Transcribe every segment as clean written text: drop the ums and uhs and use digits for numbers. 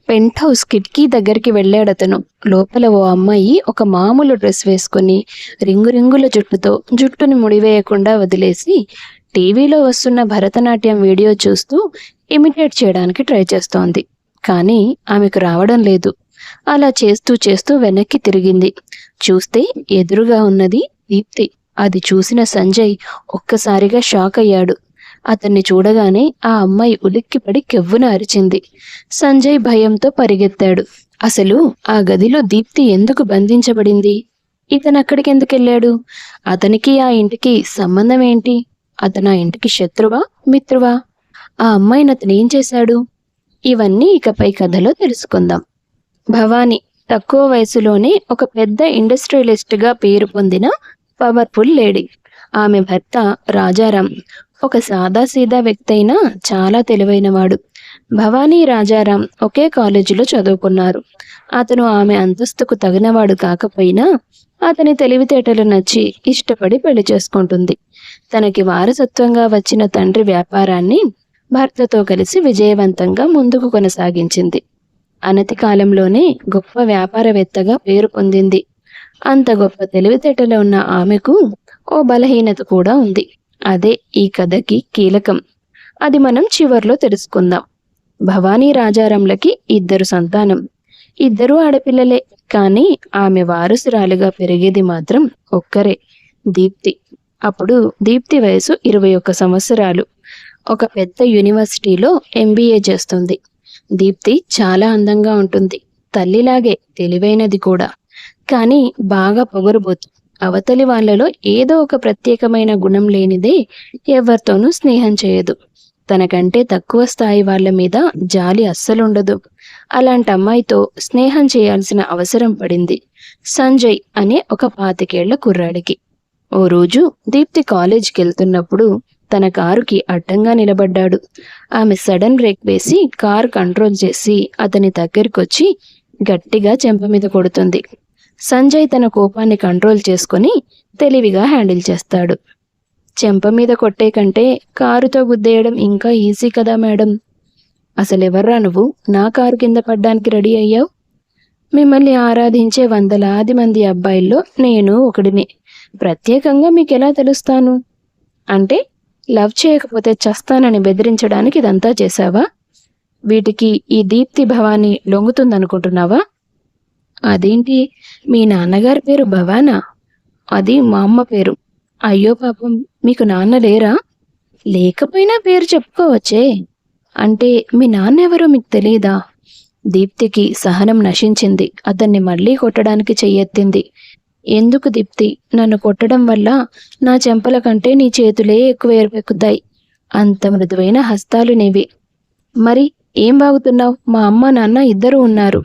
Pent house కిటికీ దగ్గరికి వెళ్ళాడతను. లోపల ఓ అమ్మాయి ఒక మామూలు డ్రెస్ వేసుకుని రింగు రింగుల జుట్టుని ముడివేయకుండా వదిలేసి టీవీలో వస్తున్న భరతనాట్యం వీడియో చూస్తూ ఇమిటేట్ చేయడానికి ట్రై చేస్తోంది. కానీ ఆమెకు రావడం లేదు. అలా చేస్తూ చేస్తూ వెనక్కి తిరిగింది. చూస్తే ఎదురుగా ఉన్నది దీప్తి. అది చూసిన సంజయ్ ఒక్కసారిగా షాక్ అయ్యాడు. అతన్ని చూడగానే ఆ అమ్మాయి ఉలిక్కిపడి కెవ్వున అరిచింది. సంజయ్ భయంతో పరిగెత్తాడు. అసలు ఆ గదిలో దీప్తి ఎందుకు బంధించబడింది? ఇతను అక్కడికి ఎందుకెళ్ళాడు? అతనికి ఆ ఇంటికి సంబంధం ఏంటి? అతను ఆ ఇంటికి శత్రువా మిత్రువా? ఆ అమ్మాయిని అతను ఏం చేశాడు? ఇవన్నీ ఇకపై కథలో తెలుసుకుందాం. భవానీ తక్కువ వయసులోనే ఒక పెద్ద ఇండస్ట్రియలిస్ట్గా పేరు పొందిన పవర్ఫుల్ లేడీ. ఆమె భర్త రాజారాం ఒక సాదాసీదా వ్యక్తి అయినా చాలా తెలివైనవాడు. భవానీ రాజారాం ఒకే కాలేజీలో చదువుకున్నారు. అతను ఆమె అంతస్తుకు తగినవాడు కాకపోయినా అతని తెలివితేటలు నచ్చి ఇష్టపడి పెళ్లి చేసుకుంటుంది. తనకి వారసత్వంగా వచ్చిన తండ్రి వ్యాపారాన్ని భర్తతో కలిసి విజయవంతంగా ముందుకు కొనసాగించింది. అనతి కాలంలోనే గొప్ప వ్యాపారవేత్తగా పేరు పొందింది. అంత గొప్ప తెలివితేటలు ఉన్న ఆమెకు ఓ బలహీనత కూడా ఉంది. అదే ఈ కథకి కీలకం. అది మనం చివర్లో తెలుసుకుందాం. భవానీ రాజారాంలకి 2 సంతానం. 2 ఆడపిల్లలే. కానీ ఆమె వారసురాలుగా పెరిగేది మాత్రం ఒక్కరే, దీప్తి. అప్పుడు దీప్తి వయసు 21 సంవత్సరాలు. ఒక పెద్ద యూనివర్సిటీలో MBA చేస్తుంది. దీప్తి చాలా అందంగా ఉంటుంది. తల్లిలాగే తెలివైనది కూడా. కానీ బాగా పొగరుబోతు. అవతలి వాళ్ళలో ఏదో ఒక ప్రత్యేకమైన గుణం లేనిదే ఎవరితోనూ స్నేహం చేయదు. తనకంటే తక్కువ స్థాయి వాళ్ళ మీద జాలి అస్సలుండదు. అలాంటి అమ్మాయితో స్నేహం చేయాల్సిన అవసరం పడింది సంజయ్ అనే ఒక 25 ఏళ్ల కుర్రాడికి. ఓ రోజు దీప్తి కాలేజ్కి వెళ్తున్నప్పుడు తన కారుకి అడ్డంగా నిలబడ్డాడు. ఆమె సడన్ బ్రేక్ వేసి కారు కంట్రోల్ చేసి అతని దగ్గరికొచ్చి గట్టిగా చెంప మీద కొడుతుంది. సంజయ్ తన కోపాన్ని కంట్రోల్ చేసుకొని తెలివిగా హ్యాండిల్ చేస్తాడు. చెంప మీద కొట్టే కంటే కారుతో గుద్దేయడం ఇంకా ఈజీ కదా మేడం. అసలెవర్రా నువ్వు నా కారు కింద పడ్డానికి రెడీ అయ్యావు? మిమ్మల్ని ఆరాధించే వందలాది మంది అబ్బాయిల్లో నేను ఒకడిని. ప్రత్యేకంగా మీకెలా తెలుస్తాను? అంటే లవ్ చేయకపోతే చస్తానని బెదిరించడానికి ఇదంతా చేశావా? వీటికి ఈ దీప్తి భవానీ లొంగుతుందనుకుంటున్నావా? అదేంటి, మీ నాన్నగారి పేరు భవానా? అది మా అమ్మ పేరు. అయ్యో పాపం, మీకు నాన్న లేరా? లేకపోయినా పేరు చెప్పుకోవచ్చే. అంటే మీ నాన్న ఎవరో మీకు తెలియదా? దీప్తికి సహనం నశించింది. అతన్ని మళ్ళీ కొట్టడానికి చెయ్యెత్తింది. ఎందుకు దీప్తి, నన్ను కొట్టడం వల్ల నా చెంపల కంటే నీ చేతులే ఎక్కువ ఏర్పెక్కుతాయి. అంత మృదువైన హస్తాలు నీవి. మరి ఏం బాగుతున్నావు? మా అమ్మ నాన్న 2 ఉన్నారు.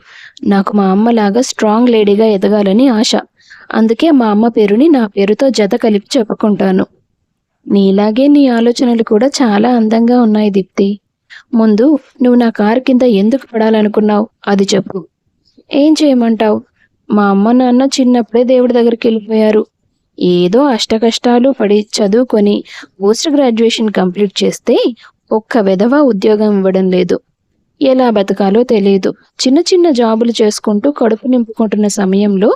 నాకు మా అమ్మలాగా స్ట్రాంగ్ లేడీగా ఎదగాలని ఆశ. అందుకే మా అమ్మ పేరుని నా పేరుతో జత కలిపి చెప్పుకుంటాను. నీలాగే నీ ఆలోచనలు కూడా చాలా అందంగా ఉన్నాయి దీప్తి. ముందు నువ్వు నా కారు కింద ఎందుకు పడాలనుకున్నావు అది చెప్పు. ఏం చేయమంటావు? మా అమ్మ నాన్న చిన్నప్పుడే దేవుడి దగ్గరికి వెళ్ళిపోయారు. ఏదో అష్టకష్టాలు పడి చదువుకొని పోస్ట్ గ్రాడ్యుయేషన్ కంప్లీట్ చేస్తే ఒక్క వెధవ ఉద్యోగం ఇవ్వడం లేదు. ఎలా బతకాలో తెలియదు. చిన్న చిన్న జాబులు చేసుకుంటూ కడుపు నింపుకుంటున్న సమయంలో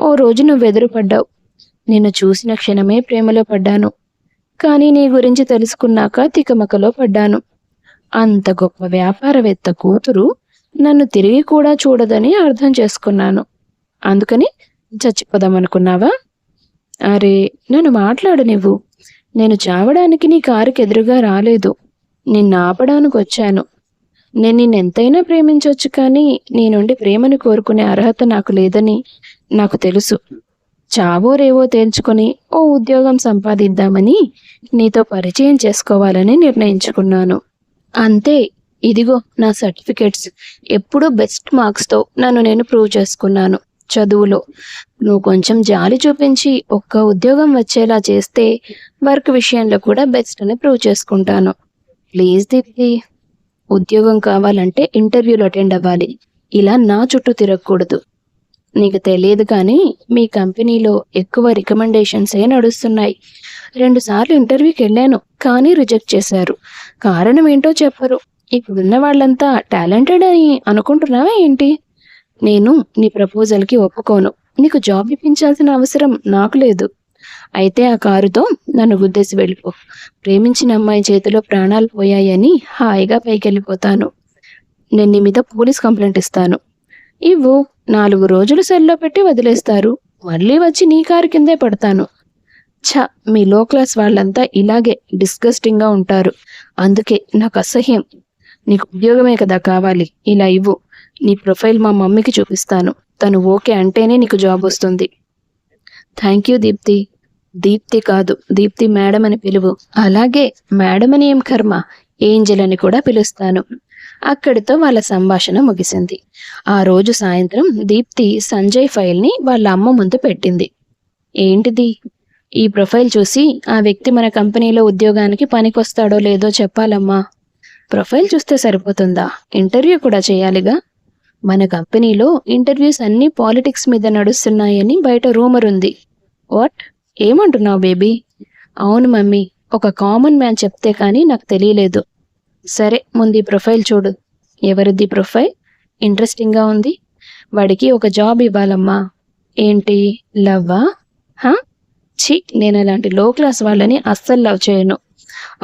ఓ రోజు నువ్వు ఎదురుపడ్డావు. నిన్ను చూసిన క్షణమే ప్రేమలో పడ్డాను. కానీ నీ గురించి తెలుసుకున్నాక తికమకలో పడ్డాను. అంత గొప్ప వ్యాపారవేత్త కూతురు నన్ను తిరిగి కూడా చూడదని అర్థం చేసుకున్నాను. అందుకని చచ్చిపోదామనుకున్నావా? అరే, నన్ను మాట్లాడు నువ్వు. నేను చావడానికి నీ కారుకి ఎదురుగా రాలేదు. నిన్ను ఆపడానికి వచ్చాను. నేను నిన్నెంతైనా ప్రేమించవచ్చు, కానీ నీ నుండి ప్రేమను కోరుకునే అర్హత నాకు లేదని నాకు తెలుసు. చావో రేవో తేల్చుకొని ఓ ఉద్యోగం సంపాదిద్దామని నీతో పరిచయం చేసుకోవాలని నిర్ణయించుకున్నాను. అంతే. ఇదిగో నా సర్టిఫికెట్స్. ఎప్పుడూ బెస్ట్ మార్క్స్తో నన్ను నేను ప్రూవ్ చేసుకున్నాను చదువులో. నువ్వు కొంచెం జాలి చూపించి ఒక్క ఉద్యోగం వచ్చేలా చేస్తే వర్క్ విషయంలో కూడా బెస్ట్ అని ప్రూవ్ చేసుకుంటాను. ప్లీజ్ దీప్తి. ఉద్యోగం కావాలంటే ఇంటర్వ్యూలు అటెండ్ అవ్వాలి. ఇలా నా చుట్టూ తిరగకూడదు. నీకు తెలియదు కానీ మీ కంపెనీలో ఎక్కువ రికమెండేషన్సే నడుస్తున్నాయి. 2 సార్లు ఇంటర్వ్యూకి వెళ్ళాను, కానీ రిజెక్ట్ చేశారు. కారణం ఏంటో చెప్పరు. ఇప్పుడున్న వాళ్ళంతా టాలెంటెడ్ అని అనుకుంటున్నావా ఏంటి? నేను నీ ప్రపోజల్కి ఒప్పుకోను. నీకు జాబ్ ఇప్పించాల్సిన అవసరం నాకు లేదు. అయితే ఆ కారుతో నన్ను గుద్దేసి వెళ్ళిపో. ప్రేమించిన అమ్మాయి చేతిలో ప్రాణాలు పోయాయని హాయిగా పైకెళ్ళిపోతాను. నేను నీ మీద పోలీస్ కంప్లైంట్ ఇస్తాను. ఇవ్వు. 4 రోజులు సెల్లో పెట్టి వదిలేస్తారు. మళ్ళీ వచ్చి నీ కారు కిందే పడతాను. ఛ! మీ లో క్లాస్ వాళ్ళంతా ఇలాగే డిస్గస్టింగ్గా ఉంటారు. అందుకే నాకు అసహ్యం. నీకు ఉద్యోగమే కదా కావాలి. ఇలా ఇవ్వు. నీ ప్రొఫైల్ మా మమ్మీకి చూపిస్తాను. తను ఓకే అంటేనే నీకు జాబ్ వస్తుంది. Thank you Deepti. దీప్తి కాదు, దీప్తి మేడం అని పిలువు. అలాగే, మేడం అని ఏం కర్మ, ఏంజెల్ అని కూడా పిలుస్తాను. అక్కడితో వాళ్ళ సంభాషణ ముగిసింది. ఆ రోజు సాయంత్రం దీప్తి సంజయ్ ఫైల్ని వాళ్ళ అమ్మ ముందు పెట్టింది. ఏంటిది? ఈ ప్రొఫైల్ చూసి ఆ వ్యక్తి మన కంపెనీలో ఉద్యోగానికి పనికొస్తాడో లేదో చెప్పాలమ్మా. ప్రొఫైల్ చూస్తే సరిపోతుందా? ఇంటర్వ్యూ కూడా చేయాలిగా. మన కంపెనీలో ఇంటర్వ్యూస్ అన్నీ పాలిటిక్స్ మీద నడుస్తున్నాయని బయట రూమర్ ఉంది. వాట్? ఏమంటున్నావు బేబీ? అవును మమ్మీ, ఒక కామన్ మ్యాన్ చెప్తే కానీ నాకు తెలియలేదు. సరే, ముందు ఈ ప్రొఫైల్ చూడు. ఎవరిది ప్రొఫైల్? ఇంట్రెస్టింగ్గా ఉంది. వాడికి ఒక జాబ్ ఇవ్వాలమ్మా. ఏంటి, లవ్వా? హా? ఛీ, నేను అలాంటి లో క్లాస్ వాళ్ళని అస్సలు లవ్ చేయను.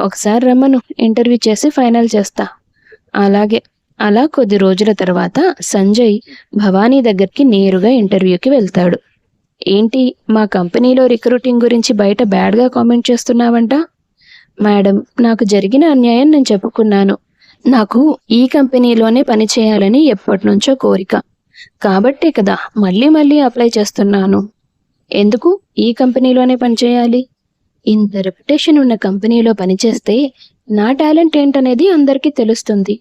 ఒకసారి రమ్మను, ఇంటర్వ్యూ చేసి ఫైనల్ చేస్తా. అలాగే. అలా కొద్ది రోజుల తర్వాత సంజయ్ భవానీ దగ్గరికి నేరుగా ఇంటర్వ్యూకి వెళ్తాడు. ఏంటి, మా కంపెనీలో రిక్రూటింగ్ గురించి బయట బ్యాడ్గా కామెంట్ చేస్తున్నావంట? మేడం, నాకు జరిగిన అన్యాయం నేను చెప్పుకున్నాను. నాకు ఈ కంపెనీలోనే పని చేయాలని ఎప్పటినుంచో కోరిక. కాబట్టే కదా మళ్ళీ మళ్ళీ అప్లై చేస్తున్నాను. ఎందుకు ఈ కంపెనీలోనే పనిచేయాలి? ఇంత రెప్యుటేషన్ ఉన్న కంపెనీలో పనిచేస్తే నా టాలెంట్ ఏంటనేది అందరికీ తెలుస్తుంది.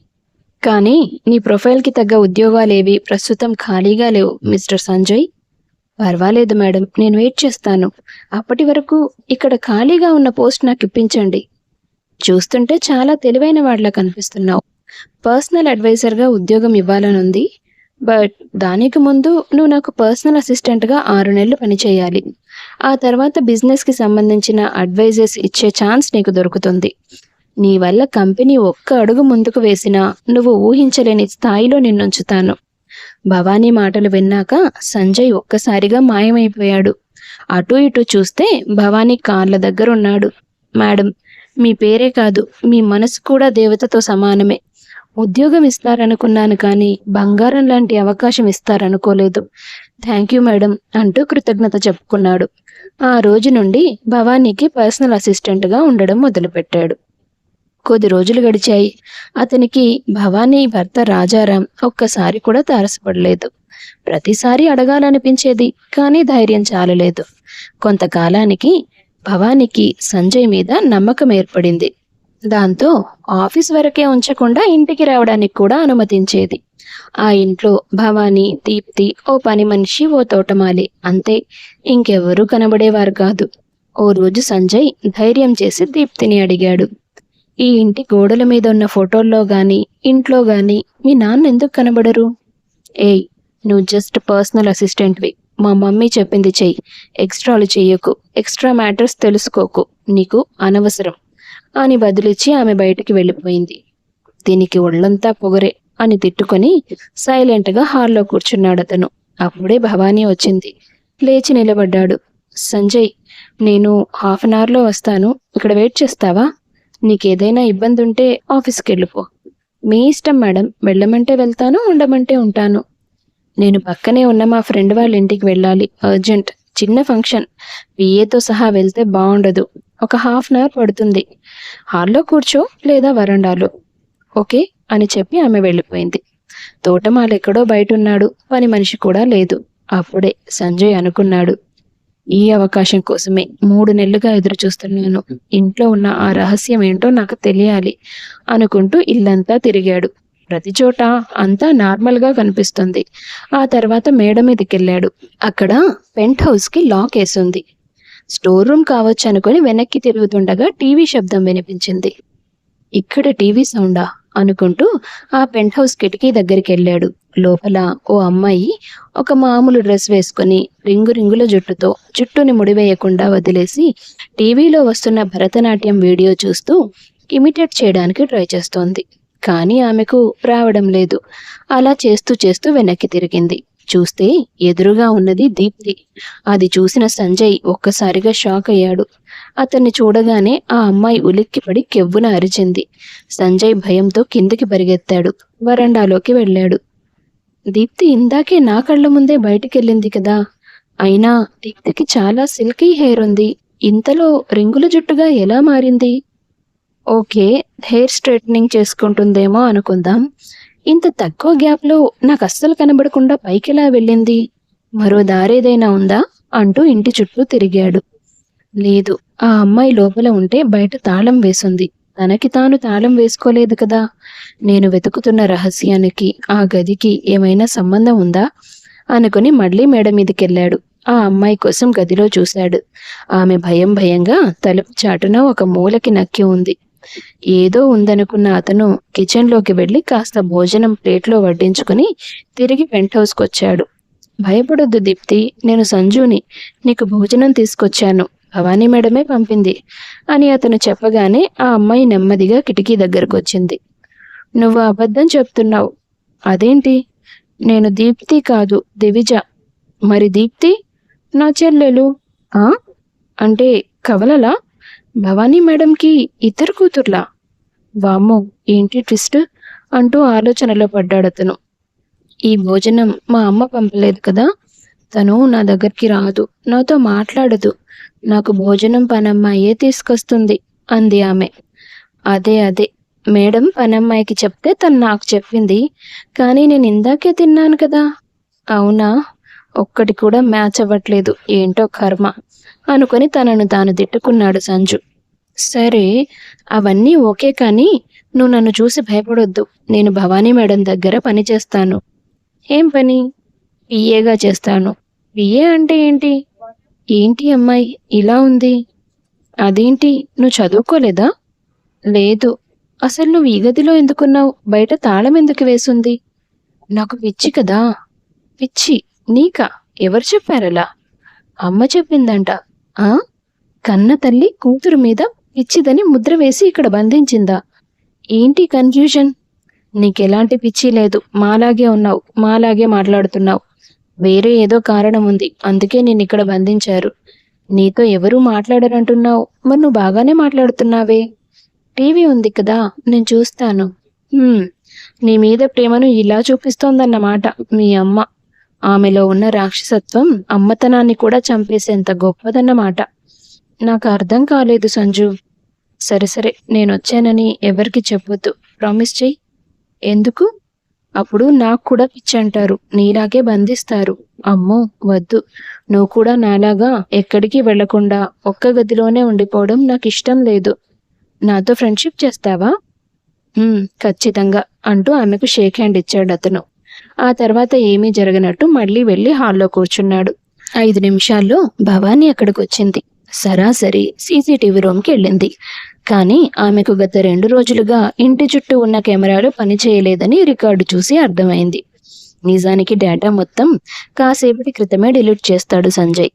కానీ నీ ప్రొఫైల్కి తగ్గ ఉద్యోగాలేవి ప్రస్తుతం ఖాళీగా లేవు మిస్టర్ సంజయ్. పర్వాలేదు మేడం, నేను వెయిట్ చేస్తాను. అప్పటి వరకు ఇక్కడ ఖాళీగా ఉన్న పోస్ట్ నాకు ఇప్పించండి. చూస్తుంటే చాలా తెలివైన వాళ్ళ కనిపిస్తున్నావు. పర్సనల్ అడ్వైజర్గా ఉద్యోగం ఇవ్వాలనుంది. బట్ దానికి ముందు నువ్వు నాకు పర్సనల్ అసిస్టెంట్గా 6 నెలలు పనిచేయాలి. ఆ తర్వాత బిజినెస్కి సంబంధించిన అడ్వైజెస్ ఇచ్చే ఛాన్స్ నీకు దొరుకుతుంది. నీ వల్ల కంపెనీ ఒక్క అడుగు ముందుకు వేసినా నువ్వు ఊహించలేని స్థాయిలో నిన్నుంచుతాను. భవానీ మాటలు విన్నాక సంజయ్ ఒక్కసారిగా మాయమైపోయాడు. అటు ఇటు చూస్తే భవానీ కార్ల దగ్గర ఉన్నాడు. మేడం, మీ పేరే కాదు, మీ మనసు కూడా దేవతతో సమానమే. ఉద్యోగం ఇస్తారనుకున్నాను, కానీ బంగారం లాంటి అవకాశం ఇస్తారనుకోలేదు. థ్యాంక్ యూ మేడం అంటూ కృతజ్ఞత చెప్పుకున్నాడు. ఆ రోజు నుండి భవానీకి పర్సనల్ అసిస్టెంట్గా ఉండడం మొదలుపెట్టాడు. కొద్ది రోజులు గడిచాయి. అతనికి భవానీ భర్త రాజారాం ఒక్కసారి కూడా తారసపడలేదు. ప్రతిసారి అడగాలనిపించేది, కానీ ధైర్యం చాలలేదు. కొంతకాలానికి భవానీకి సంజయ్ మీద నమ్మకం ఏర్పడింది. దాంతో ఆఫీస్ వరకే ఉంచకుండా ఇంటికి రావడానికి కూడా అనుమతించేది. ఆ ఇంట్లో భవానీ, దీప్తి, ఓ పని మనిషి, ఓ తోటమాలి, అంతే. ఇంకెవరూ కనబడేవారు కాదు. ఓ రోజు సంజయ్ ధైర్యం చేసి దీప్తిని అడిగాడు, ఈ ఇంటి గోడల మీద ఉన్న ఫోటోల్లో గాని ఇంట్లో గాని మీ నాన్న ఎందుకు కనబడరు? ఏయ్, నువ్వు జస్ట్ పర్సనల్ అసిస్టెంట్వి. మా మమ్మీ చెప్పింది చెయ్యి. ఎక్స్ట్రాలు చెయ్యకు. ఎక్స్ట్రా మ్యాటర్స్ తెలుసుకోకు. నీకు అనవసరం అని బదులిచ్చి ఆమె బయటికి వెళ్ళిపోయింది. దీనికి ఒళ్ళంతా పొగరే అని తిట్టుకొని సైలెంట్గా హాల్లో కూర్చున్నాడు అతను. అప్పుడే భవానీ వచ్చింది. లేచి నిలబడ్డాడు. సంజయ్, నేను హాఫ్ అన్ అవర్లో వస్తాను. ఇక్కడ వెయిట్ చేస్తావా? నీకేదైనా ఇబ్బంది ఉంటే ఆఫీస్కి వెళ్ళిపో. మీ ఇష్టం మేడం. వెళ్ళమంటే వెళ్తాను, ఉండమంటే ఉంటాను. నేను పక్కనే ఉన్న మా ఫ్రెండ్ వాళ్ళ ఇంటికి వెళ్ళాలి. అర్జెంట్, చిన్న ఫంక్షన్. పిఏతో సహా వెళ్తే బాగుండదు. ఒక హాఫ్ అన్ అవర్ పడుతుంది. హాల్లో కూర్చో లేదా వరండాలో. ఓకే అని చెప్పి ఆమె వెళ్ళిపోయింది. తోటమాల ఎక్కడో బయట ఉన్నాడు. పని మనిషి కూడా లేదు. అప్పుడే సంజయ్ అనుకున్నాడు, ఈ అవకాశం కోసమే 3 నెలలుగా ఎదురు చూస్తున్నాను. ఇంట్లో ఉన్న ఆ రహస్యం ఏంటో నాకు తెలియాలి అనుకుంటూ ఇల్లంతా తిరిగాడు. ప్రతి చోట అంతా నార్మల్గా కనిపిస్తుంది. ఆ తర్వాత మేడ మీదకి వెళ్ళాడు. అక్కడ పెంట్ హౌస్కి లాక్ వేసింది. స్టోర్ రూమ్ కావచ్చు అనుకుని వెనక్కి తిరుగుతుండగా టీవీ శబ్దం వినిపించింది. ఇక్కడ టీవీ సౌండా అనుకుంటూ ఆ పెంట్ హౌస్ కిటికీ దగ్గరికి వెళ్ళాడు. లోపల ఓ అమ్మాయి ఒక మామూలు డ్రెస్ వేసుకుని రింగుల జుట్టుతో జుట్టుని ముడివేయకుండా వదిలేసి టీవీలో వస్తున్న భరతనాట్యం వీడియో చూస్తూ ఇమిటేట్ చేయడానికి ట్రై చేస్తోంది. కానీ ఆమెకు రావడం లేదు. అలా చేస్తూ చేస్తూ వెనక్కి తిరిగింది. చూస్తే ఎదురుగా ఉన్నది దీప్తి. అది చూసిన సంజయ్ ఒక్కసారిగా షాక్ అయ్యాడు. అతన్ని చూడగానే ఆ అమ్మాయి ఉలిక్కిపడి కెవ్వున అరిచింది. సంజయ్ భయంతో కిందికి పరిగెత్తాడు. వరండాలోకి వెళ్ళాడు. దీప్తి ఇందాకే నా కళ్ళ ముందే బయటికెళ్ళింది కదా. అయినా దీప్తికి చాలా సిల్కీ హెయిర్ ఉంది. ఇంతలో రింగుల జుట్టుగా ఎలా మారింది? ఓకే, హెయిర్ స్ట్రైట్నింగ్ చేసుకుంటుందేమో అనుకుందాం. ఇంత తక్కువ గ్యాప్లో నాకు అస్సలు కనబడకుండా పైకెలా వెళ్ళింది? మరో దారేదైనా ఉందా అంటూ ఇంటి చుట్టూ తిరిగాడు. లేదు, ఆ అమ్మాయి లోపల ఉంటే బయట తాళం వేసుంది. తనకి తాను తాళం వేసుకోలేదు కదా. నేను వెతుకుతున్న రహస్యానికి ఆ గదికి ఏమైనా సంబంధం ఉందా అనుకుని మళ్ళీ మేడ మీదకెళ్ళాడు. ఆ అమ్మాయి కోసం గదిలో చూశాడు. ఆమె భయంగా తలుపు చాటున ఒక మూలకి నక్కి ఉంది. ఏదో ఉందనుకున్న అతను కిచెన్లోకి వెళ్ళి కాస్త భోజనం ప్లేట్లో వడ్డించుకుని తిరిగి పెంట్ హౌస్కొచ్చాడు. భయపడొద్దు దీప్తి, నేను సంజుని. నీకు భోజనం తీసుకొచ్చాను. భవానీ మేడమే పంపింది అని అతను చెప్పగానే ఆ అమ్మాయి నెమ్మదిగా కిటికీ దగ్గరకు వచ్చింది. నువ్వు అబద్ధం చెప్తున్నావు. అదేంటి? నేను దీప్తి కాదు, దివిజ. మరి దీప్తి? నా చెల్లెలు. ఆ అంటే కవలలా? భవానీ మేడంకి ఇద్దరు కూతుర్లా? వామ్మో, ఏంటి ట్విస్ట్ అంటూ ఆలోచనలో పడ్డాడతను. ఈ భోజనం మా అమ్మ పంపలేదు కదా. తను నా దగ్గరికి రాదు, నాతో మాట్లాడదు. నాకు భోజనం పనమ్మాయే తీసుకొస్తుంది అంది ఆమె. అదే మేడం పనమ్మాయికి చెప్తే తను నాకు చెప్పింది. కానీ నేను ఇందాకే తిన్నాను కదా. అవునా? ఒక్కటి కూడా మ్యాచ్ అవ్వట్లేదు. ఏంటో కర్మ అనుకొని తనను తాను తిట్టుకున్నాడు సంజు. సరే, అవన్నీ ఓకే, కానీ నువ్వు నన్ను చూసి భయపడొద్దు. నేను భవానీ మేడం దగ్గర పని చేస్తాను. ఏం పని? పిఏగా చేస్తాను. పిఏ అంటే ఏంటి? ఏంటి అమ్మాయి ఇలా ఉంది? అదేంటి, నువ్వు చదువుకోలేదా? లేదు. అసలు నువ్వు ఈ గదిలో ఎందుకున్నావు? బయట తాళం ఎందుకు వేసుంది? నాకు పిచ్చి కదా. పిచ్చి నీకా? ఎవరు చెప్పారలా? అమ్మ చెప్పిందంట. ఆ కన్న తల్లి కూతురు మీద పిచ్చిదని ముద్ర వేసి ఇక్కడ బంధించిందా? ఏంటి కన్ఫ్యూజన్? నీకెలాంటి పిచ్చి లేదు. మాలాగే ఉన్నావు, మాలాగే మాట్లాడుతున్నావు. వేరే ఏదో కారణం ఉంది, అందుకే నేను ఇక్కడ బంధించారు. నీతో ఎవరూ మాట్లాడరంటున్నావు. మరి నువ్వు బాగానే మాట్లాడుతున్నావే. టీవీ ఉంది కదా, నేను చూస్తాను. నీ మీద ప్రేమను ఇలా చూపిస్తోందన్నమాట మీ అమ్మ. ఆమెలో ఉన్న రాక్షసత్వం అమ్మతనాన్ని కూడా చంపేసేంత గొప్పదన్నమాట. నాకు అర్థం కాలేదు సంజు. సరే, నేనొచ్చానని ఎవరికి చెప్పొద్దు. ప్రామిస్ చెయ్యి. ఎందుకు? అప్పుడు నాకు కూడా పిచ్చి అంటారు, నీలాగే బంధిస్తారు. అమ్మో వద్దు. నువ్వు కూడా నాలాగా ఎక్కడికి వెళ్లకుండా ఒక్క గదిలోనే ఉండిపోవడం నాకు ఇష్టం లేదు. నాతో ఫ్రెండ్షిప్ చేస్తావా? ఖచ్చితంగా అంటూ ఆమెకు షేక్ హ్యాండ్ ఇచ్చాడు అతను. ఆ తర్వాత ఏమీ జరగనట్టు మళ్ళీ వెళ్ళి హాల్లో కూర్చున్నాడు. 5 నిమిషాల్లో భవానీ అక్కడికి వచ్చింది. సరాసరి సీసీటీవీ రూమ్కి వెళ్ళింది. కానీ ఆమెకు గత 2 రోజులుగా ఇంటి చుట్టూ ఉన్న కెమెరాలు పనిచేయలేదని రికార్డు చూసి అర్థమైంది. నిజానికి డేటా మొత్తం కాసేపటి క్రితమే డిలీట్ చేస్తాడు సంజయ్.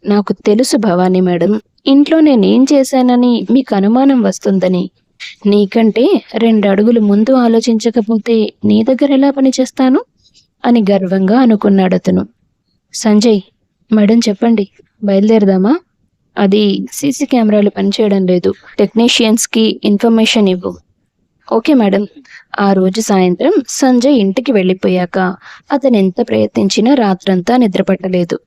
నాకు తెలుసు భవానీ మేడం, ఇంట్లో నేనేం చేశానని మీకు అనుమానం వస్తుందని. నీకంటే 2 అడుగులు ముందు ఆలోచించకపోతే నీ దగ్గర ఎలా పనిచేస్తాను అని గర్వంగా అనుకున్నాడతను. సంజయ్, మేడం చెప్పండి, బయలుదేరదామా? అది సీసీ కెమెరాలు పనిచేయడం లేదు. టెక్నీషియన్స్కి ఇన్ఫర్మేషన్ ఇవ్వు. Okay madam. ఆ రోజు సాయంత్రం సంజయ్ ఇంటికి వెళ్ళిపోయాక అతను ఎంత ప్రయత్నించినా రాత్రంతా నిద్రపట్టలేదు.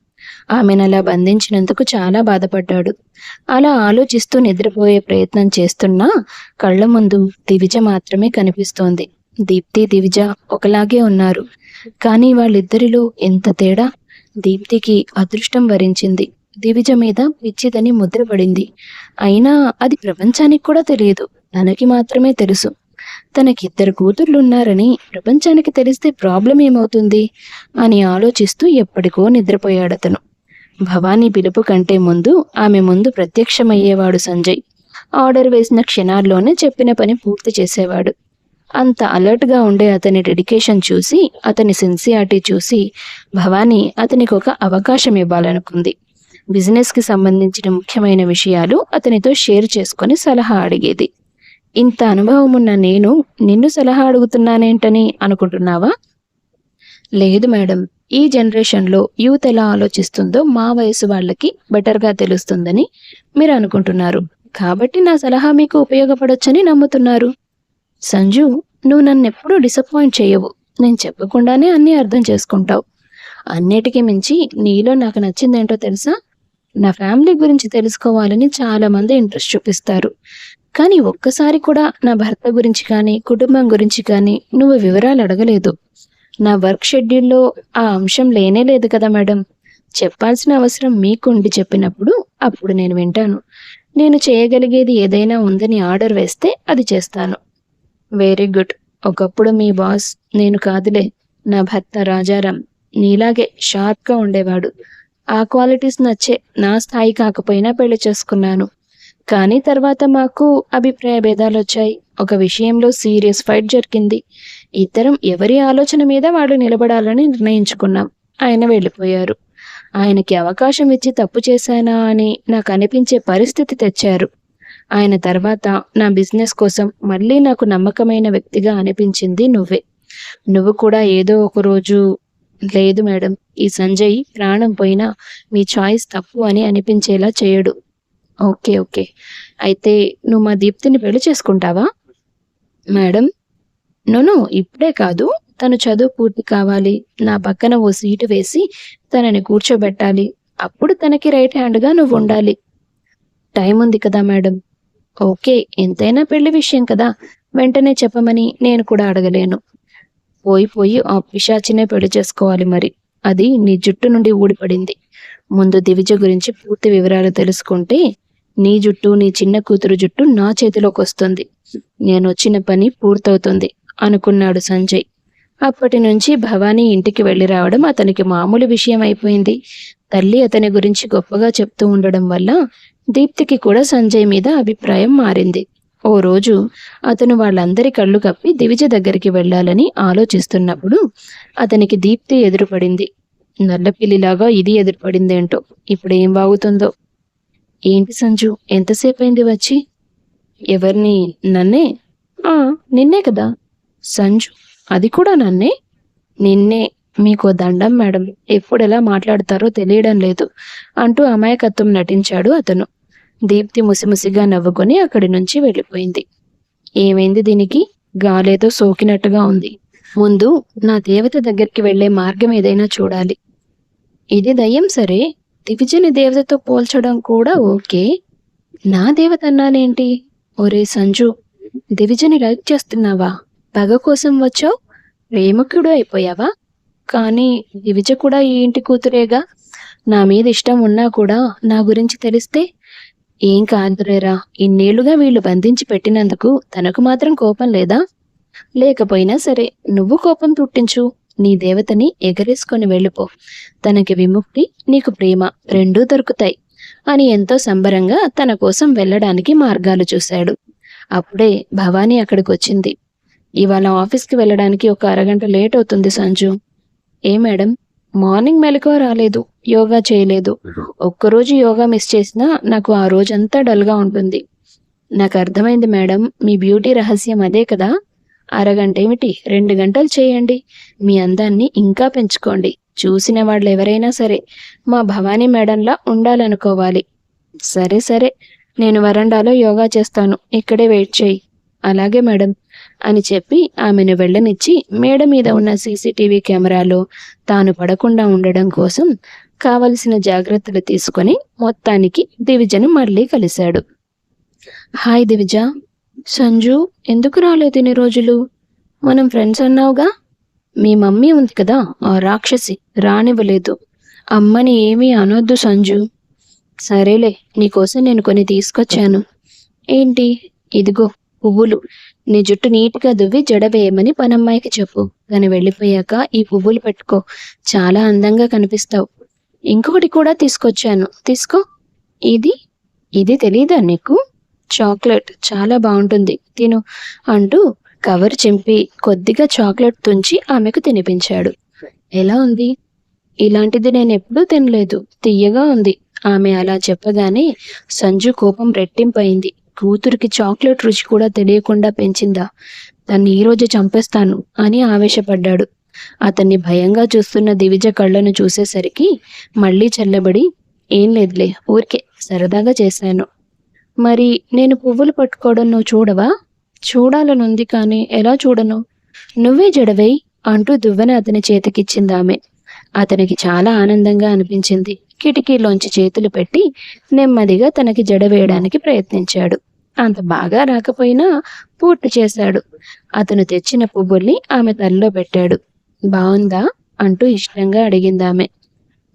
ఆమెనలా బంధించినందుకు చాలా బాధపడ్డాడు. అలా ఆలోచిస్తూ నిద్రపోయే ప్రయత్నం చేస్తున్నా కళ్ళ ముందు దివిజ మాత్రమే కనిపిస్తోంది. దీప్తి, దివిజ ఒకలాగే ఉన్నారు. కానీ వాళ్ళిద్దరిలో ఎంత తేడా! దీప్తికి అదృష్టం వరించింది. దివిజ మీద పిచ్చిదని ముద్ర పడింది. అయినా అది ప్రపంచానికి కూడా తెలియదు, తనకి మాత్రమే తెలుసు. తనకిద్దరు కూతుర్లున్నారని ప్రపంచానికి తెలిస్తే ప్రాబ్లం ఏమవుతుంది అని ఆలోచిస్తూ ఎప్పటికో నిద్రపోయాడతను. భవానీ పిలుపు కంటే ముందు ఆమె ముందు ప్రత్యక్షమయ్యేవాడు సంజయ్. ఆర్డర్ వేసిన క్షణాల్లోనే చెప్పిన పని పూర్తి చేసేవాడు. అంత అలర్ట్గా ఉండే అతని డెడికేషన్ చూసి, అతని సిన్సియారిటీ చూసి భవానీ అతనికి ఒక అవకాశం ఇవ్వాలనుకుంది. బిజినెస్కి సంబంధించిన ముఖ్యమైన విషయాలు అతనితో షేర్ చేసుకొని సలహా అడిగేది. ఇంత అనుభవం ఉన్న నేను నిన్ను సలహా అడుగుతున్నానేంటని అనుకుంటున్నావా? లేదు మేడం, ఈ జనరేషన్లో యూత్ ఎలా ఆలోచిస్తుందో మా వయసు వాళ్ళకి బెటర్గా తెలుస్తుందని మీరు అనుకుంటున్నారు. కాబట్టి నా సలహా మీకు ఉపయోగపడొచ్చని నమ్ముతున్నారు. సంజు, నువ్వు నన్నెప్పుడూ డిసప్పాయింట్ చేయవు. నేను చెప్పకుండానే అన్నీ అర్థం చేసుకుంటావు. అన్నిటికీ మించి నీలో నాకు నచ్చిందేంటో తెలుసా? నా ఫ్యామిలీ గురించి తెలుసుకోవాలని చాలామంది ఇంట్రెస్ట్ చూపిస్తారు. కానీ ఒక్కసారి కూడా నా భర్త గురించి కానీ కుటుంబం గురించి కానీ నువ్వు వివరాలు అడగలేదు. నా వర్క్ షెడ్యూల్లో ఆ అంశం లేనే లేదు కదా మేడం. చెప్పాల్సిన అవసరం మీకుండి చెప్పినప్పుడు అప్పుడు నేను వింటాను. నేను చేయగలిగేది ఏదైనా ఉందని ఆర్డర్ వేస్తే అది చేస్తాను. Very good. ఒకప్పుడు మీ బాస్ నేను కాదులే, నా భర్త రాజారాం నీలాగే షార్ప్గా ఉండేవాడు. ఆ క్వాలిటీస్ నచ్చే నా స్థాయి కాకపోయినా పెళ్లి చేసుకున్నాను. కానీ తర్వాత మాకు అభిప్రాయ భేదాలు వచ్చాయి. ఒక విషయంలో సీరియస్ ఫైట్ జరిగింది. ఇద్దరం ఎవరి ఆలోచన మీద వాళ్ళు నిలబడాలని నిర్ణయించుకున్నాం. ఆయన వెళ్ళిపోయారు. ఆయనకి అవకాశం ఇచ్చి తప్పు చేశానా అని నాకు అనిపించే పరిస్థితి తెచ్చారు. ఆయన తర్వాత నా బిజినెస్ కోసం మళ్ళీ నాకు నమ్మకమైన వ్యక్తిగా అనిపించింది నువ్వే. నువ్వు కూడా ఏదో ఒక రోజు లేదు మేడం, ఈ సంజయ్ ప్రాణం పోయినా మీ చాయిస్ తప్పు అని అనిపించేలా చేయడు. ఓకే ఓకే, అయితే నువ్వు మా దీప్తిని పెళ్లి చేసుకుంటావా? మేడం, నో ఇప్పుడే కాదు. తను చదువు పూర్తి కావాలి. నా పక్కన ఓ సీటు వేసి తనని కూర్చోబెట్టాలి. అప్పుడు తనకి రైట్ హ్యాండ్గా నువ్వు ఉండాలి. టైం ఉంది కదా మేడం. ఓకే, ఎంతైనా పెళ్లి విషయం కదా, వెంటనే చెప్పమని నేను కూడా అడగలేను. పోయి ఆ పిశాచినే పెళ్లి చేసుకోవాలి మరి. అది నీ జుట్టు నుండి ఊడిపడింది. ముందు దివిజ గురించి పూర్తి వివరాలు తెలుసుకుంటే నీ జుట్టు, నీ చిన్న కూతురు జుట్టు నా చేతిలోకి వస్తుంది. నేను వచ్చిన పని పూర్తవుతుంది అనుకున్నాడు సంజయ్. అప్పటి నుంచి భవానీ ఇంటికి వెళ్ళి రావడం అతనికి మామూలు విషయం అయిపోయింది. తల్లి అతని గురించి గొప్పగా చెప్తూ ఉండడం వల్ల దీప్తికి కూడా సంజయ్ మీద అభిప్రాయం మారింది. ఓ రోజు అతను వాళ్ళందరి కళ్ళు కప్పి దివిజ దగ్గరికి వెళ్ళాలని ఆలోచిస్తున్నప్పుడు అతనికి దీప్తి ఎదురుపడింది. నల్లపిల్లిలాగా ఇది ఎదురుపడిందేంటో, ఇప్పుడు ఏం బాగుతుందో. ఏంటి సంజు, ఎంతసేపైంది వచ్చి? ఎవరిని? నన్నే. నిన్నే కదా. సంజు, అది కూడా నన్నే? నిన్నే. మీకో దండం మేడం, ఎప్పుడెలా మాట్లాడతారో తెలియడం లేదు అంటూ అమాయకత్వం నటించాడు అతను. దీప్తి ముసిముసిగా నవ్వుకొని అక్కడి నుంచి వెళ్ళిపోయింది. ఏమైంది దీనికి? గాలేదో సోకినట్టుగా ఉంది. ముందు నా దేవత దగ్గరికి వెళ్లే మార్గం ఏదైనా చూడాలి. ఇది దయ్యం సరే, దివిజని దేవతతో పోల్చడం కూడా ఓకే. నా దేవత అన్నానేంటి? ఒరే సంజు, దివిజని లైక్ చేస్తున్నావా? పగ కోసం వచ్చావు? ప్రేమకుడు అయిపోయావా? కానీ దివిజ కూడా ఈ ఇంటి కూతురేగా. నా మీద ఇష్టం ఉన్నా కూడా నా గురించి తెలిస్తే? ఏం కాదురేరా, ఇన్నేళ్లుగా వీళ్ళు బంధించి పెట్టినందుకు తనకు మాత్రం కోపం లేదా? లేకపోయినా సరే నువ్వు కోపం పుట్టించు. నీ దేవతని ఎగరేసుకొని వెళ్ళిపో. తనకి విముక్తి, నీకు ప్రేమ రెండూ దొరుకుతాయి అని ఎంతో సంబరంగా తన కోసం వెళ్ళడానికి మార్గాలు చూశాడు. అప్పుడే భవానీ అక్కడికి వచ్చింది. ఇవాళ ఆఫీస్కి వెళ్ళడానికి ఒక అరగంట లేట్ అవుతుంది సంజు. ఏ మేడం, మార్నింగ్ మెలకువ రాలేదు, యోగా చేయలేదు. ఒక్కరోజు యోగా మిస్ చేసినా నాకు ఆ రోజంతా డల్గా ఉంటుంది. నాకు అర్థమైంది మేడం, మీ బ్యూటీ రహస్యం అదే కదా. అరగంట ఏమిటి, 2 గంటలు చేయండి. మీ అందాన్ని ఇంకా పెంచుకోండి. చూసిన వాళ్ళు ఎవరైనా సరే మా భవానీ మేడంలా ఉండాలనుకోవాలి. సరే సరే, నేను వరండాలో యోగా చేస్తాను, ఇక్కడే వెయిట్ చేయి. అలాగే మేడం అని చెప్పి ఆమెను వెళ్ళనిచ్చి మేడ మీద ఉన్న సీసీటీవీ కెమెరాలో తాను పడకుండా ఉండడం కోసం కావలసిన జాగ్రత్తలు తీసుకొని మొత్తానికి దివిజను మళ్ళీ కలిశాడు. హాయ్ దివిజ. సంజు, ఎందుకు రాలేదు ఇన్ని రోజులు? మనం ఫ్రెండ్స్ అన్నావుగా. మీ మమ్మీ ఉంది కదా, ఆ రాక్షసి రానివ్వలేదు. అమ్మని ఏమీ అనొద్దు సంజు. సరేలే, నీకోసం నేను కొన్ని తీసుకొచ్చాను. ఏంటి? ఇదిగో పువ్వులు. నీ జుట్టు నీట్గా దువ్వి జడవేయమని పనమ్మాయికి చెప్పు. తను వెళ్ళిపోయాక ఈ పువ్వులు పెట్టుకో, చాలా అందంగా కనిపిస్తావు. ఇంకొకటి కూడా తీసుకొచ్చాను, తీసుకో. ఇది తెలీదా నీకు? చాక్లెట్, చాలా బాగుంటుంది, తిను అంటూ కవర్ చింపి కొద్దిగా చాక్లెట్ తుంచి ఆమెకు తినిపించాడు. ఎలా ఉంది? ఇలాంటిది నేను ఎప్పుడూ తినలేదు, తియ్యగా ఉంది. ఆమె అలా చెప్పగానే సంజు కోపం రెట్టింపైంది. కూతురికి చాక్లెట్ రుచి కూడా తెలియకుండా పెంచిందా? తన్ని ఈరోజు చంపేస్తాను అని ఆవేశపడ్డాడు. అతన్ని భయంగా చూస్తున్న దివిజ కళ్ళను చూసేసరికి మళ్ళీ చల్లబడి, ఏం లేదులే, ఊరికే సరదాగా చేశాను. మరి నేను పువ్వులు పట్టుకోవడం నువ్వు చూడవా? చూడాలనుంది, కానీ ఎలా చూడను? నువ్వే జడవేయ్ అంటూ దువ్వెన అతని చేతికిచ్చిందామె. అతనికి చాలా ఆనందంగా అనిపించింది. కిటికీలోంచి చేతులు పెట్టి నెమ్మదిగా తనకి జడ వేయడానికి ప్రయత్నించాడు. అంత బాగా రాకపోయినా పూర్తి చేశాడు. అతను తెచ్చిన పువ్వుల్ని ఆమె తలలో పెట్టాడు. బావుందా అంటూ ఇష్టంగా అడిగిందామె.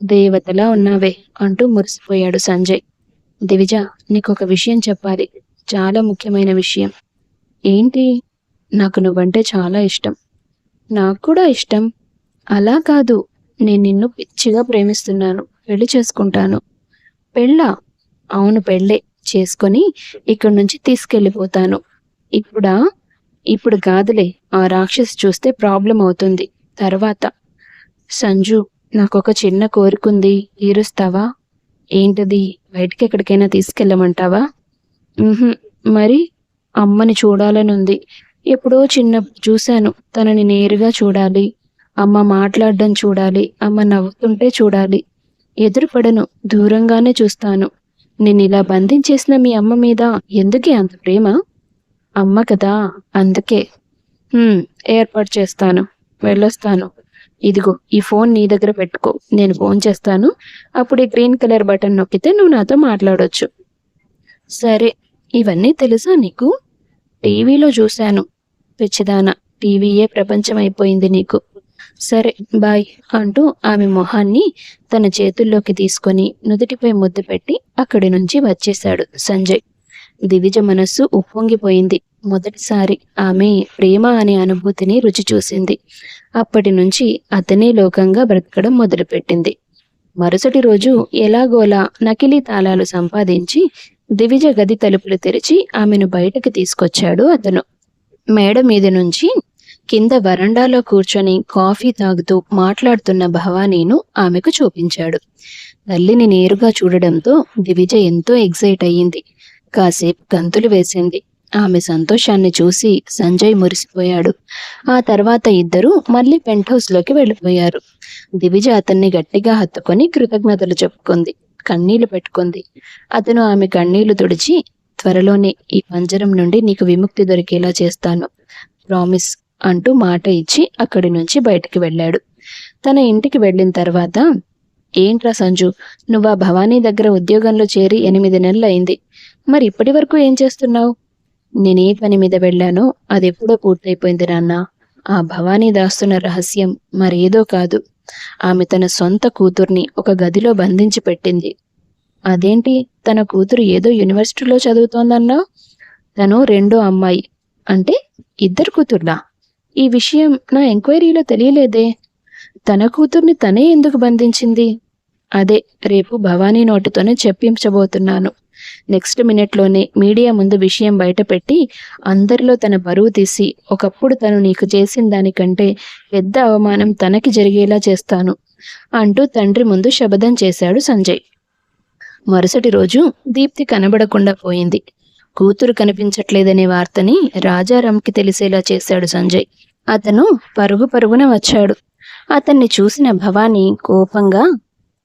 దేవతలా ఉన్నావే అంటూ మురిసిపోయాడు సంజయ్. దివిజ, నీకొక విషయం చెప్పాలి, చాలా ముఖ్యమైన విషయం. ఏంటి? నాకు నువ్వంటే చాలా ఇష్టం. నాకు కూడా ఇష్టం. అలా కాదు, నేను నిన్ను పిచ్చిగా ప్రేమిస్తున్నాను. పెళ్లి చేసుకుంటాను. పెళ్ళా? అవును, పెళ్ళే. చేసుకొని ఇక్కడి నుంచి తీసుకెళ్ళిపోతాను. ఇప్పుడా? ఇప్పుడు కాదులే, ఆ రాక్షసి చూస్తే ప్రాబ్లం అవుతుంది తర్వాత. సంజు, నాకొక చిన్న కోరికుంది, తీరుస్తావా? ఏంటది? బయటికి ఎక్కడికైనా తీసుకెళ్ళమంటావా? మరి? అమ్మని చూడాలనుంది. ఎప్పుడో చిన్నప్పుడు చూశాను, తనని నేరుగా చూడాలి. అమ్మ మాట్లాడడం చూడాలి, అమ్మ నవ్వుతుంటే చూడాలి. ఎదురుపడను, దూరంగానే చూస్తాను. నేను ఇలా బంధించేసిన మీ అమ్మ మీద ఎందుకే అంత ప్రేమ? అమ్మ కదా, అందుకే. ఏర్పాటు చేస్తాను, వెళ్ళొస్తాను. ఇదిగో, ఈ ఫోన్ నీ దగ్గర పెట్టుకో, నేను ఫోన్ చేస్తాను. అప్పుడు ఈ గ్రీన్ కలర్ బటన్ నొక్కితే నువ్వు నాతో మాట్లాడొచ్చు. సరే. ఇవన్నీ తెలుసా నీకు? టీవీలో చూశాను. పిచ్చిదానా, టీవీయే ప్రపంచం అయిపోయింది నీకు. సరే, బాయ్ అంటూ ఆమె మొహాన్ని తన చేతుల్లోకి తీసుకొని నుదుటిపై ముద్దు పెట్టి అక్కడి నుంచి వచ్చేశాడు సంజయ్. దివిజ మనస్సు ఉప్పొంగిపోయింది. మొదటిసారి ఆమె ప్రేమ అనే అనుభూతిని రుచి చూసింది. అప్పటి నుంచి అతనే లోకంగా బ్రతకడం మొదలుపెట్టింది. మరుసటి రోజు ఎలాగోలా నకిలీ తాళాలు సంపాదించి దివిజ గది తలుపులు తెరిచి ఆమెను బయటకు తీసుకొచ్చాడు అతను. మేడ మీద నుంచి కింద వరండాలో కూర్చొని కాఫీ తాగుతూ మాట్లాడుతున్న భవానీను ఆమెకు చూపించాడు. తల్లిని నేరుగా చూడడంతో దివిజ ఎంతో ఎగ్జైట్ అయ్యింది. కాసేపు గంతులు వేసింది. ఆమె సంతోషాన్ని చూసి సంజయ్ మురిసిపోయాడు. ఆ తర్వాత ఇద్దరూ మళ్ళీ పెంట్ హౌస్లోకి వెళ్ళిపోయారు. దివిజ అతన్ని గట్టిగా హత్తుకొని కృతజ్ఞతలు చెప్పుకుంది. కన్నీళ్లు పెట్టుకుంది. అతను ఆమె కన్నీళ్లు తుడిచి, త్వరలోనే ఈ పంజరం నుండి నీకు విముక్తి దొరికేలా చేస్తాను, ప్రామిస్ అంటూ మాట ఇచ్చి అక్కడి నుంచి బయటికి వెళ్ళాడు. తన ఇంటికి వెళ్ళిన తర్వాత, ఏంట్రా సంజు, నువ్వు ఆ భవానీ దగ్గర ఉద్యోగంలో చేరి 8 నెలలు అయింది. మరి ఇప్పటి వరకు ఏం చేస్తున్నావు? నేనే పని మీద వెళ్ళానో అది ఎప్పుడో పూర్తయిపోయింది నాన్న. ఆ భవానీ దాస్తున్న రహస్యం మరేదో కాదు. ఆమె తన సొంత కూతుర్ని ఒక గదిలో బంధించి పెట్టింది. అదేంటి, తన కూతురు ఏదో యూనివర్సిటీలో చదువుతోందన్నా? తను రెండో అమ్మాయి. అంటే 2 కూతుర్లా? ఈ విషయం నా ఎంక్వైరీలో తెలియలేదే. తన కూతుర్ని తనే ఎందుకు బంధించింది? అదే రేపు భవానీ నోటితోనే చెప్పించబోతున్నాను. నెక్స్ట్ మినిట్లోనే మీడియా ముందు విషయం బయటపెట్టి అందరిలో తన బరువు తీసి ఒకప్పుడు తను నీకు చేసిన దానికంటే పెద్ద అవమానం తనకి జరిగేలా చేస్తాను అంటూ తండ్రి ముందు శపథం చేశాడు సంజయ్. మరుసటి రోజు దీప్తి కనబడకుండా పోయింది. కూతురు కనిపించట్లేదనే వార్తని రాజారాంకి తెలిసేలా చేశాడు సంజయ్. అతను పరుగు పరుగున వచ్చాడు. అతన్ని చూసిన భవానీ కోపంగా,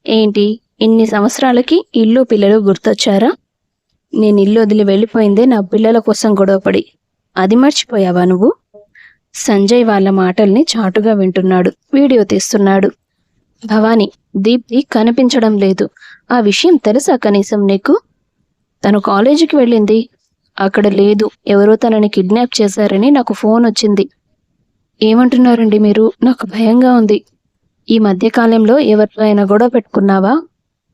ఏంటి, ఇన్ని సంవత్సరాలకి ఇల్లు పిల్లలు గుర్తొచ్చారా? నేను ఇల్లు వదిలి వెళ్ళిపోయిందే నా పిల్లల కోసం గొడవపడి. అది మర్చిపోయావా నువ్వు? సంజయ్ వాళ్ళ మాటల్ని చాటుగా వింటున్నాడు, వీడియో తీస్తున్నాడు. భవానీ, దీప్తి కనిపించడం లేదు. ఆ విషయం తెలుసా కనీసం నీకు? తను కాలేజీకి వెళ్ళింది. అక్కడ లేదు. ఎవరో తనని కిడ్నాప్ చేశారని నాకు ఫోన్ వచ్చింది. ఏమంటున్నారండి మీరు? నాకు భయంగా ఉంది. ఈ మధ్యకాలంలో ఎవరితో అయినా గొడవ పెట్టుకున్నావా?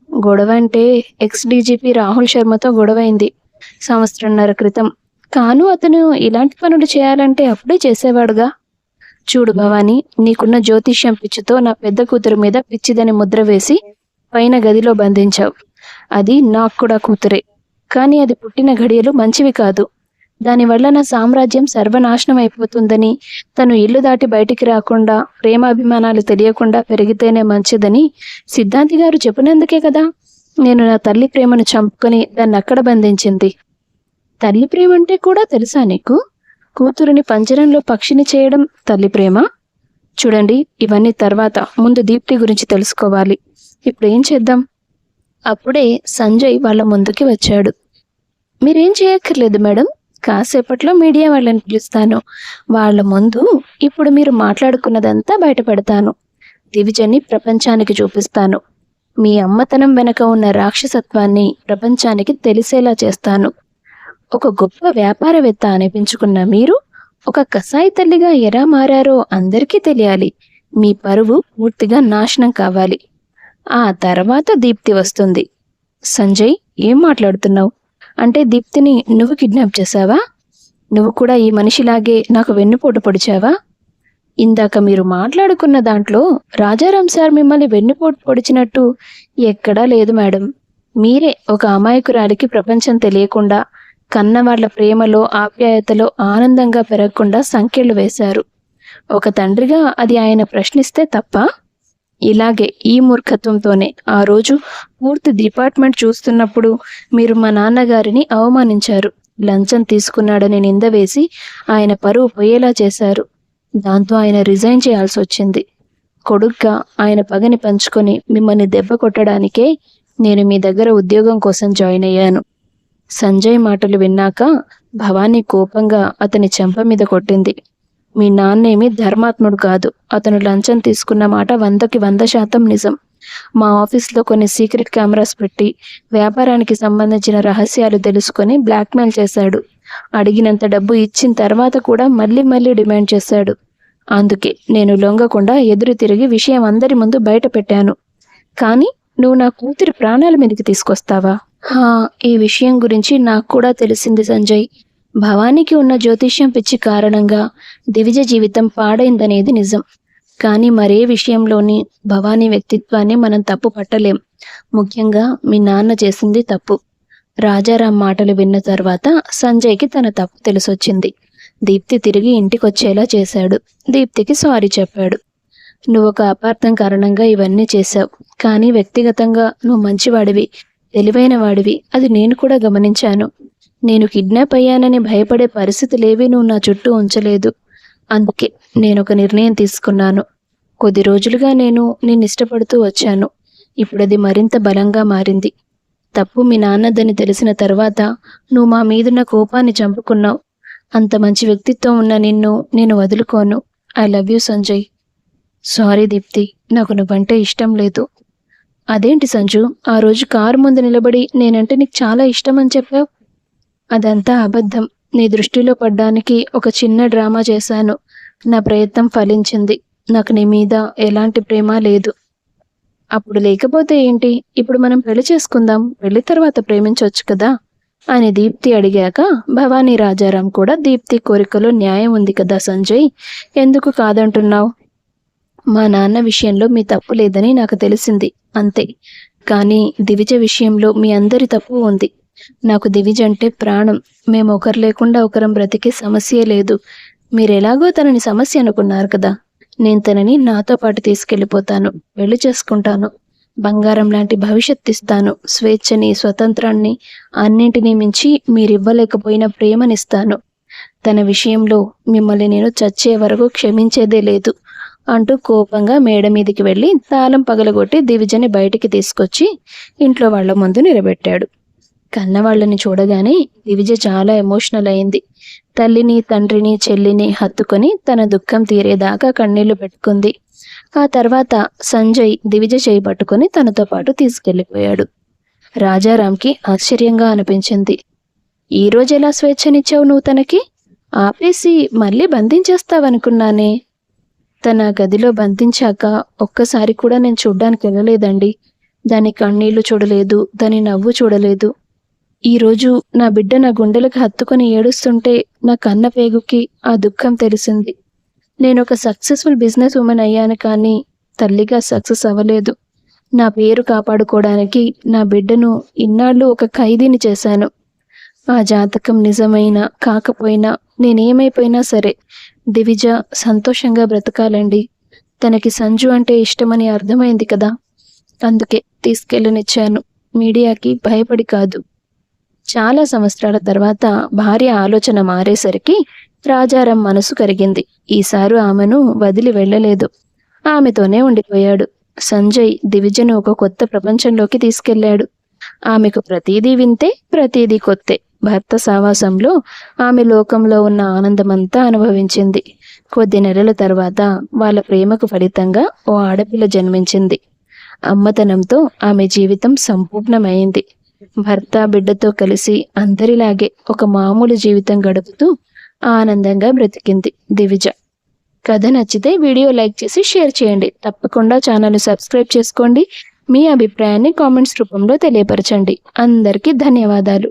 గొడవ అంటే ఎక్స్-డీజీపీ రాహుల్ శర్మతో గొడవైంది 1.5 సంవత్సరం క్రితం. కాను అతను ఇలాంటి పనులు చేయాలంటే అప్పుడే చేసేవాడుగా. చూడు భవానీ, నీకున్న జ్యోతిష్యం పిచ్చితో నా పెద్ద కూతురు మీద పిచ్చిదని ముద్ర వేసి పైన గదిలో బంధించావు. అది నాకు కూడా కూతురే, కానీ అది పుట్టిన ఘడియలు మంచివి కాదు. దానివల్ల నా సామ్రాజ్యం సర్వనాశనం అయిపోతుందని, తను ఇల్లు దాటి బయటికి రాకుండా, ప్రేమాభిమానాలు తెలియకుండా పెరిగితేనే మంచిదని సిద్ధాంతి గారు చెప్పినందుకే కదా నేను నా తల్లి ప్రేమను చంపుకొని దాన్ని అక్కడ బంధించింది. తల్లి ప్రేమ అంటే కూడా తెలుసా నీకు? కూతురిని పంజరంలో పక్షిని చేయడం తల్లి ప్రేమ. చూడండి, ఇవన్నీ తర్వాత, ముందు దీప్తి గురించి తెలుసుకోవాలి. ఇప్పుడు ఏం చేద్దాం? అప్పుడే సంజయ్ వాళ్ళ ముందుకి వచ్చాడు. మీరేం చేయక్కర్లేదు మేడం, కాసేపట్లో మీడియా వాళ్ళని పిలుస్తాను. వాళ్ళ ముందు ఇప్పుడు మీరు మాట్లాడుకున్నదంతా బయటపెడతాను. దివిజని ప్రపంచానికి చూపిస్తాను. మీ అమ్మతనం వెనక ఉన్న రాక్షసత్వాన్ని ప్రపంచానికి తెలిసేలా చేస్తాను. ఒక గొప్ప వ్యాపారవేత్త అనిపించుకున్న మీరు ఒక కసాయి తల్లిగా ఎలా మారారో అందరికీ తెలియాలి. మీ పరువు పూర్తిగా నాశనం కావాలి. ఆ తర్వాత దీప్తి వస్తుంది. సంజయ్, ఏం మాట్లాడుతున్నావు? అంటే దీప్తిని నువ్వు కిడ్నాప్ చేశావా? నువ్వు కూడా ఈ మనిషిలాగే నాకు వెన్నుపోటు పొడిచావా? ఇందాక మీరు మాట్లాడుకున్న దాంట్లో రాజారాం సార్ మిమ్మల్ని వెన్నుపోటు పొడిచినట్టు ఎక్కడా లేదు మేడం. మీరే ఒక అమాయకురాలికి ప్రపంచం తెలియకుండా, కన్నవాళ్ల ప్రేమలో ఆప్యాయతలో ఆనందంగా పెరగకుండా సంకెళ్ళు వేశారు. ఒక తండ్రిగా అది ఆయన ప్రశ్నిస్తే తప్ప? ఇలాగే ఈ మూర్ఖత్వంతోనే ఆ రోజు పూర్తి డిపార్ట్మెంట్ చూస్తున్నప్పుడు మీరు మా నాన్నగారిని అవమానించారు. లంచం తీసుకున్నాడని నింద వేసి ఆయన పరువు పోయేలా చేశారు. దాంతో ఆయన రిజైన్ చేయాల్సి వచ్చింది. కొడుగ్గా ఆయన పగని పంచుకొని మిమ్మల్ని దెబ్బ కొట్టడానికే నేను మీ దగ్గర ఉద్యోగం కోసం జాయిన్ అయ్యాను. సంజయ్ మాటలు విన్నాక భవానీ కోపంగా అతని చెంప మీద కొట్టింది. మీ నాన్నేమి ధర్మాత్ముడు కాదు. అతను లంచం తీసుకున్న మాట 100కి 100% నిజం. మా ఆఫీస్లో కొన్ని సీక్రెట్ కెమెరాస్ పెట్టి వ్యాపారానికి సంబంధించిన రహస్యాలు తెలుసుకొని బ్లాక్మెయిల్ చేశాడు. అడిగినంత డబ్బు ఇచ్చిన తర్వాత కూడా మళ్ళీ డిమాండ్ చేశాడు. అందుకే నేను లొంగకుండా ఎదురు తిరిగి విషయం అందరి ముందు బయట పెట్టాను. కానీ నువ్వు నా కూతురి ప్రాణాల మీదకి తీసుకొస్తావా? ఈ విషయం గురించి నాకు కూడా తెలిసింది సంజయ్. భవానీకి ఉన్న జ్యోతిష్యం పిచ్చి కారణంగా దివిజ జీవితం పాడైందనేది నిజం. కానీ మరే విషయంలోని భవానీ వ్యక్తిత్వాన్ని మనం తప్పు పట్టలేం. ముఖ్యంగా మీ నాన్న చేసింది తప్పు. రాజారాం మాటలు విన్న తర్వాత సంజయ్కి తన తప్పు తెలిసొచ్చింది. దీప్తి తిరిగి ఇంటికొచ్చేలా చేశాడు. దీప్తికి సారీ చెప్పాడు. నువ్వు ఒక అపార్థం కారణంగా ఇవన్నీ చేశావు. కానీ వ్యక్తిగతంగా నువ్వు మంచివాడివి, తెలివైన వాడివి. అది నేను కూడా గమనించాను. నేను కిడ్నాప్ అయ్యానని భయపడే పరిస్థితులేవీ నువ్వు నా చుట్టూ ఉంచలేదు. అందుకే నేను ఒక నిర్ణయం తీసుకున్నాను. కొద్ది రోజులుగా నేను నిన్ను ఇష్టపడుతూ వచ్చాను. ఇప్పుడు అది మరింత బలంగా మారింది. తప్పు మీ నాన్నదని తెలిసిన తర్వాత నువ్వు మా మీదున్న కోపాన్ని చంపుకున్నావు. అంత మంచి వ్యక్తిత్వం ఉన్న నిన్ను నేను వదులుకోను. I love you Sanjay. Sorry Deepti, నాకు నువ్వంటే ఇష్టం లేదు. అదేంటి సంజు, ఆ రోజు కారు ముందు నిలబడి నేనంటే నీకు చాలా ఇష్టం అని చెప్పావు. అదంతా అబద్ధం. నీ దృష్టిలో పడ్డానికి ఒక చిన్న డ్రామా చేశాను. నా ప్రయత్నం ఫలించింది. నాకు నీ మీద ఎలాంటి ప్రేమ లేదు. అప్పుడు లేకపోతే ఏంటి? ఇప్పుడు మనం పెళ్లి చేసుకుందాం. పెళ్లి తర్వాత ప్రేమించవచ్చు కదా అని దీప్తి అడిగాక భవానీ రాజారాం కూడా దీప్తి కోరికలో న్యాయం ఉంది కదా సంజయ్, ఎందుకు కాదంటున్నావు? మా నాన్న విషయంలో మీ తప్పు లేదని నాకు తెలిసింది, అంతే. కానీ దివిజ విషయంలో మీ అందరి తప్పు ఉంది. నాకు దివిజ అంటే ప్రాణం. మేము ఒకరు లేకుండా ఒకరం బ్రతికే సమస్యే లేదు. మీరెలాగో తనని సమస్య అనుకున్నారు కదా. నేను తనని నాతో పాటు తీసుకెళ్ళిపోతాను. పెళ్లి చేసుకుంటాను. బంగారం లాంటి భవిష్యత్తు ఇస్తాను. స్వేచ్ఛని, స్వతంత్రాన్ని, అన్నింటినీ మించి మీరివ్వలేకపోయిన ప్రేమనిస్తాను. తన విషయంలో మిమ్మల్ని నేను చచ్చే వరకు క్షమించేదే లేదు అంటూ కోపంగా మేడ మీదికి వెళ్ళి తాళం పగలగొట్టి దివిజని బయటికి తీసుకొచ్చి ఇంట్లో వాళ్ల ముందు నిలబెట్టాడు. కన్నవాళ్ళని చూడగానే దివిజ చాలా ఎమోషనల్ అయింది. తల్లిని, తండ్రిని, చెల్లిని హత్తుకొని తన దుఃఖం తీరేదాకా కన్నీళ్లు పెట్టుకుంది. ఆ తర్వాత సంజయ్ దివిజ చేయి పట్టుకొని తనతో పాటు తీసుకెళ్లిపోయాడు. రాజారాంకి ఆశ్చర్యంగా అనిపించింది. ఈ రోజు ఎలా స్వేచ్ఛనిచ్చావు నువ్వు తనకి? ఆపేసి మళ్ళీ బంధించేస్తావనుకున్నానే. తన గదిలో బంధించాక ఒక్కసారి కూడా నేను చూడ్డానికి వెళ్ళలేదండి. దాని కన్నీళ్లు చూడలేదు, దాని నవ్వు చూడలేదు. ఈరోజు నా బిడ్డ నా గుండెలకు హత్తుకొని ఏడుస్తుంటే నా కన్న పేగుకి ఆ దుఃఖం తెలిసింది. నేను ఒక సక్సెస్ఫుల్ బిజినెస్ ఉమెన్ అయ్యాను, కానీ తల్లిగా సక్సెస్ అవ్వలేదు. నా పేరు కాపాడుకోవడానికి నా బిడ్డను ఇన్నాళ్ళు ఒక ఖైదీని చేశాను. ఆ జాతకం నిజమైనా కాకపోయినా నేనేమైపోయినా సరే దివిజ సంతోషంగా బ్రతకాలండి. తనకి సంజు అంటే ఇష్టమని అర్థమైంది కదా, అందుకే తీసుకెళ్ళనిచ్చాను. మీడియాకి భయపడి కాదు. చాలా సంవత్సరాల తర్వాత భార్య ఆలోచన మారేసరికి రాజారాం మనసు కరిగింది. ఈసారి ఆమెను వదిలి వెళ్ళలేదు, ఆమెతోనే ఉండిపోయాడు. సంజయ్ దివిజను ఒక కొత్త ప్రపంచంలోకి తీసుకెళ్లాడు. ఆమెకు ప్రతిదీ వింతే, ప్రతిదీ కొత్తే. భర్త సావాసంలో ఆమె లోకంలో ఉన్న ఆనందమంతా అనుభవించింది. కొద్ది నెలల తర్వాత వాళ్ళ ప్రేమకు ఫలితంగా ఓ ఆడపిల్ల జన్మించింది. అమ్మతనంతో ఆమె జీవితం సంపూర్ణమైంది. భర్త బిడ్డతో కలిసి అందరిలాగే ఒక మామూలు జీవితం గడుపుతూ ఆనందంగా బ్రతికింది దివిజ. కథ నచ్చితే వీడియో లైక్ చేసి షేర్ చేయండి. తప్పకుండా ఛానల్ని సబ్స్క్రైబ్ చేసుకోండి. మీ అభిప్రాయాన్ని కామెంట్స్ రూపంలో తెలియపరచండి. అందరికీ ధన్యవాదాలు.